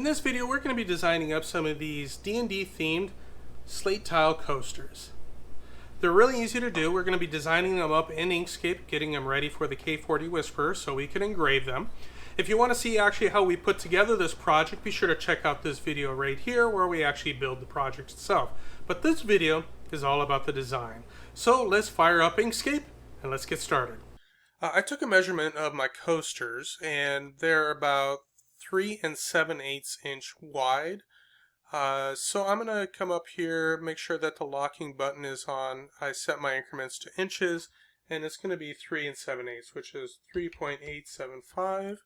In this video, we're going to be designing up some of these D&D themed slate tile coasters. They're really easy to do. We're going to be designing them up in Inkscape, getting them ready for the K40 Whisperer so we can engrave them. If you want to see actually how we put together this project, be sure to check out this video right here where we actually build the project itself. But this video is all about the design. So let's fire up Inkscape and let's get started. I took a measurement of my coasters and they're about 3 7/8 inch wide. So I'm going to come up here, make sure that the locking button is on. I set my increments to inches, and it's going to be 3 7/8, which is 3.875.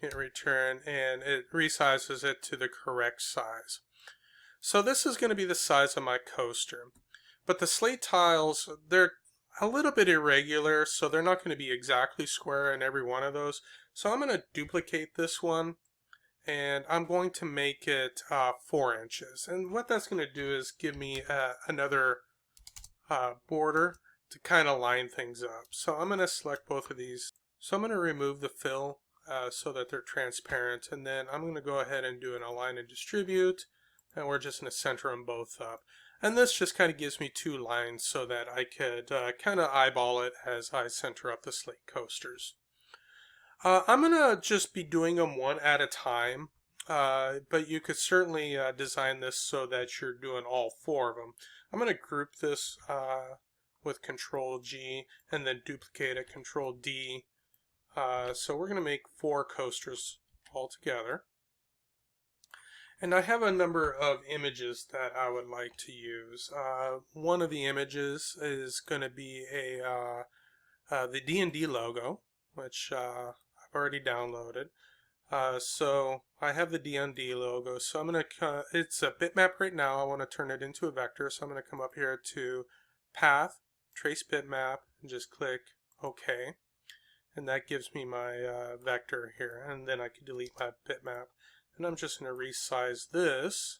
Hit return, and it resizes it to the correct size. So this is going to be the size of my coaster. But the slate tiles, they're a little bit irregular, so they're not going to be exactly square in every one of those. So I'm going to duplicate this one, and I'm going to make it 4 inches. And what that's going to do is give me another border to kind of line things up. So I'm going to select both of these. So I'm going to remove the fill so that they're transparent, and then I'm going to go ahead and do an align and distribute, and we're just going to center them both up. And this just kind of gives me 2 lines so that I could kind of eyeball it as I center up the slate coasters. I'm going to just be doing them one at a time, but you could certainly design this so that you're doing all 4 of them. I'm going to group this with Control G and then duplicate it, Control D. So we're going to make 4 coasters all together. And I have a number of images that I would like to use. One of the images is going to be the D&D logo, which I've already downloaded. So I have the D&D logo. So I'm going to, it's a bitmap right now. I want to turn it into a vector. So I'm going to come up here to Path, Trace Bitmap, and just click OK. And that gives me my vector here. And then I can delete my bitmap. And I'm just going to resize this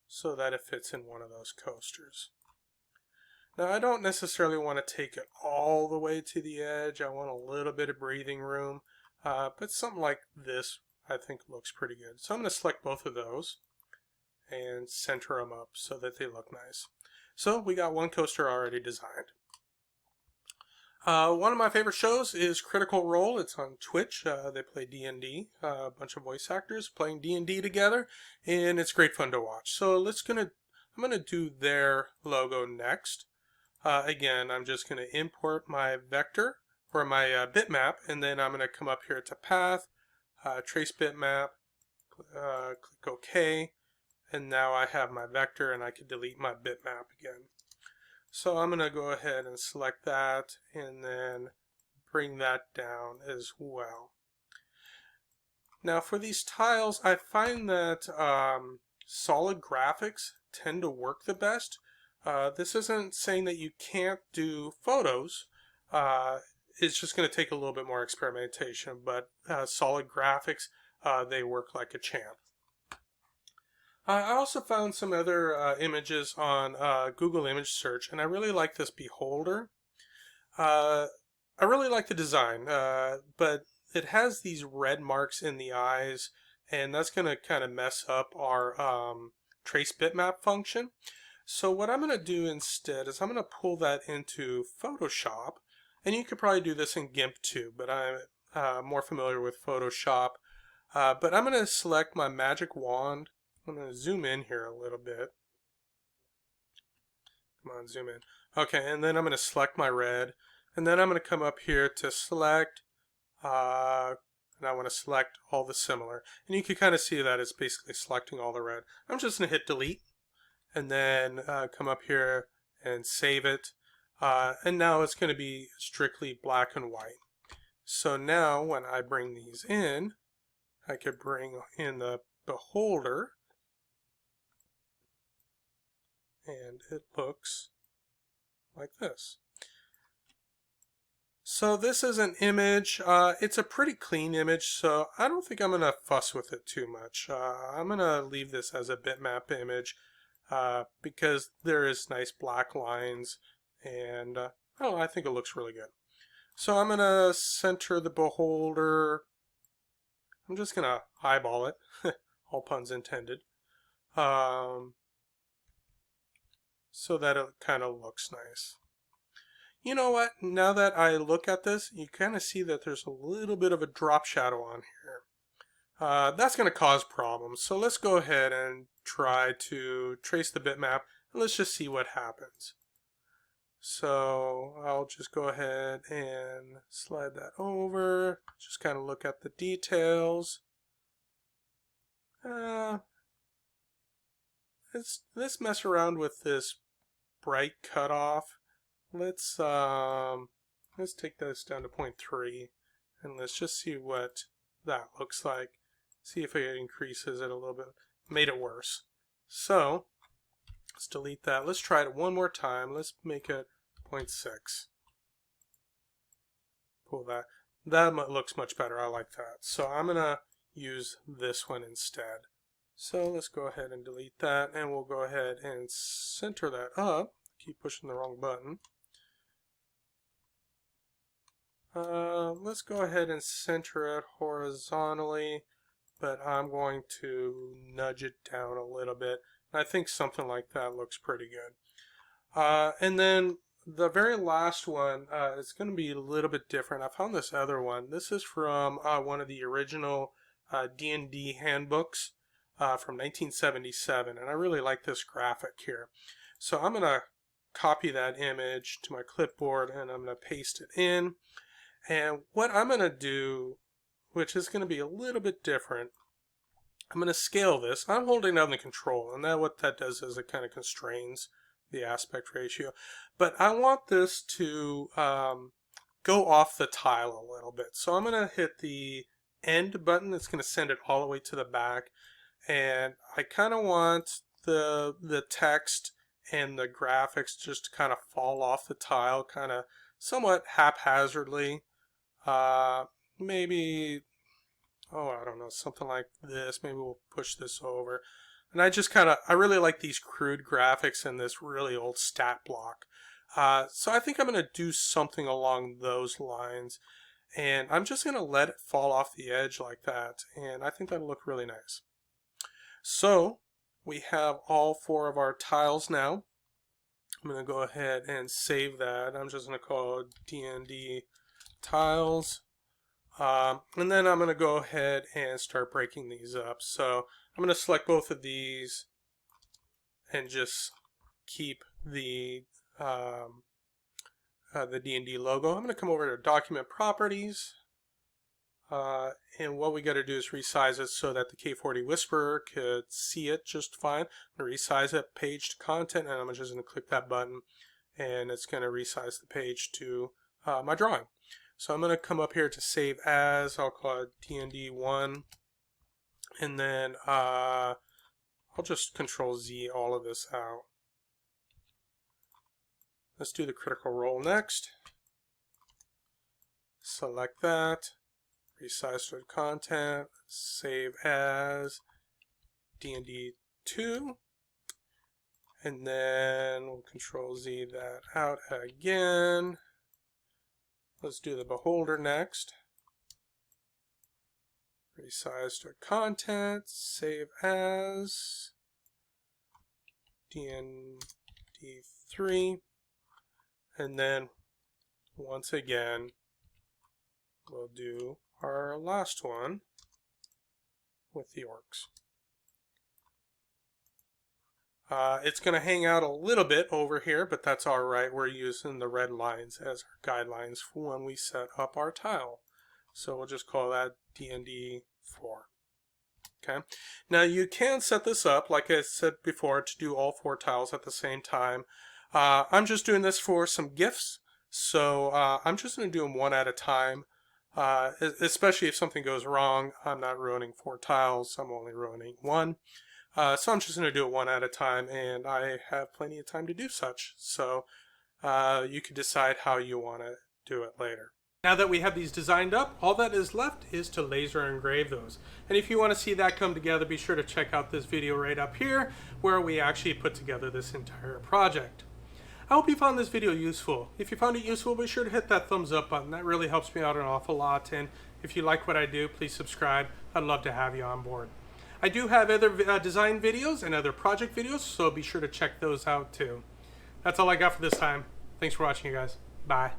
so that it fits in one of those coasters. Now I don't necessarily want to take it all the way to the edge. I want a little bit of breathing room. But something like this I think looks pretty good. So I'm going to select both of those and center them up so that they look nice. So we got one coaster already designed. One of my favorite shows is Critical Role. It's on Twitch. They play D&D, a bunch of voice actors playing D&D together, and it's great fun to watch. So I'm gonna do their logo next. Again, I'm just gonna import my vector or my bitmap, and then I'm gonna come up here to Path, Trace Bitmap, click OK, and now I have my vector, and I can delete my bitmap again. So I'm going to go ahead and select that and then bring that down as well. Now for these tiles, I find that solid graphics tend to work the best. This isn't saying that you can't do photos. It's just going to take a little bit more experimentation, but solid graphics, they work like a champ. I also found some other images on Google Image Search, and I really like this beholder. I really like the design, but it has these red marks in the eyes, and that's going to kind of mess up our trace bitmap function. So what I'm going to do instead is I'm going to pull that into Photoshop, and you could probably do this in GIMP too, but I'm more familiar with Photoshop. But I'm going to select my magic wand. I'm going to zoom in here a little bit. Come on, zoom in. Okay, and then I'm going to select my red. And then I'm going to come up here to select. And I want to select all the similar. And you can kind of see that it's basically selecting all the red. I'm just going to hit delete. And then come up here and save it. And now it's going to be strictly black and white. So now when I bring these in, I could bring in the beholder. And it looks like this. So this is an image. It's a pretty clean image, so I don't think I'm going to fuss with it too much. I'm going to leave this as a bitmap image because there is nice black lines, and I think it looks really good. So I'm going to center the beholder I'm just going to eyeball it, all puns intended, so that it kind of looks nice. You know what? Now that I look at this, you kind of see that there's a little bit of a drop shadow on here. That's going to cause problems. So let's go ahead and try to trace the bitmap, and let's just see what happens. So I'll just go ahead and slide that over. Just kind of look at the details. Let's mess around with this bright cutoff. Let's take this down to 0.3, and let's just see what that looks like. See if it increases it a little bit. Made it worse. So let's delete that. Let's try it one more time. Let's make it 0.6. Pull that. That looks much better. I like that. So I'm gonna use this one instead. So let's go ahead and delete that, and we'll go ahead and center that up. Keep pushing the wrong button. Let's go ahead and center it horizontally, but I'm going to nudge it down a little bit. I think something like that looks pretty good. And then the very last one is going to be a little bit different. I found this other one. This is from one of the original D&D handbooks from 1977, and I really like this graphic here. So I'm going to copy that image to my clipboard, and I'm going to paste it in. And what I'm going to do, which is going to be a little bit different, I'm going to scale this. I'm holding down the control, and what that does is it kind of constrains the aspect ratio. But I want this to go off the tile a little bit. So I'm going to hit the end button. It's going to send it all the way to the back. And I kind of want the text and the graphics just to kind of fall off the tile, kind of somewhat haphazardly. Maybe, I don't know, something like this. Maybe we'll push this over. And I really like these crude graphics and this really old stat block. So I think I'm going to do something along those lines. And I'm just going to let it fall off the edge like that. And I think that'll look really nice. So we have all 4 of our tiles now. I'm going to go ahead and save that. I'm just going to call it D&D tiles. And then I'm going to go ahead and start breaking these up. So I'm going to select both of these and just keep the D&D logo. I'm going to come over to Document Properties. And what we got to do is resize it so that the K40 Whisperer could see it just fine. I'm going to resize it, Page to Content, and I'm just going to click that button, and it's going to resize the page to my drawing. So I'm going to come up here to Save As. I'll call it D&D1, and then I'll just Control Z all of this out. Let's do the Critical Role next. Select that. Resize to content, save as D&D2, and then we'll Control Z that out again. Let's do the Beholder next. Resize to content, save as D&D3, and then once again we'll do our last one with the orcs. It's going to hang out a little bit over here, but that's alright. We're using the red lines as our guidelines for when we set up our tile. So we'll just call that D&D 4. Okay. Now you can set this up, like I said before, to do all 4 tiles at the same time. I'm just doing this for some GIFs, so I'm just going to do them one at a time. Especially if something goes wrong, I'm not ruining 4 tiles, I'm only ruining 1. So I'm just going to do it one at a time, and I have plenty of time to do such. So you can decide how you want to do it later. Now that we have these designed up, all that is left is to laser engrave those. And if you want to see that come together, be sure to check out this video right up here, where we actually put together this entire project. I hope you found this video useful. If you found it useful, be sure to hit that thumbs up button. That really helps me out an awful lot. And if you like what I do, please subscribe. I'd love to have you on board. I do have other design videos and other project videos, so be sure to check those out too. That's all I got for this time. Thanks for watching, you guys. Bye.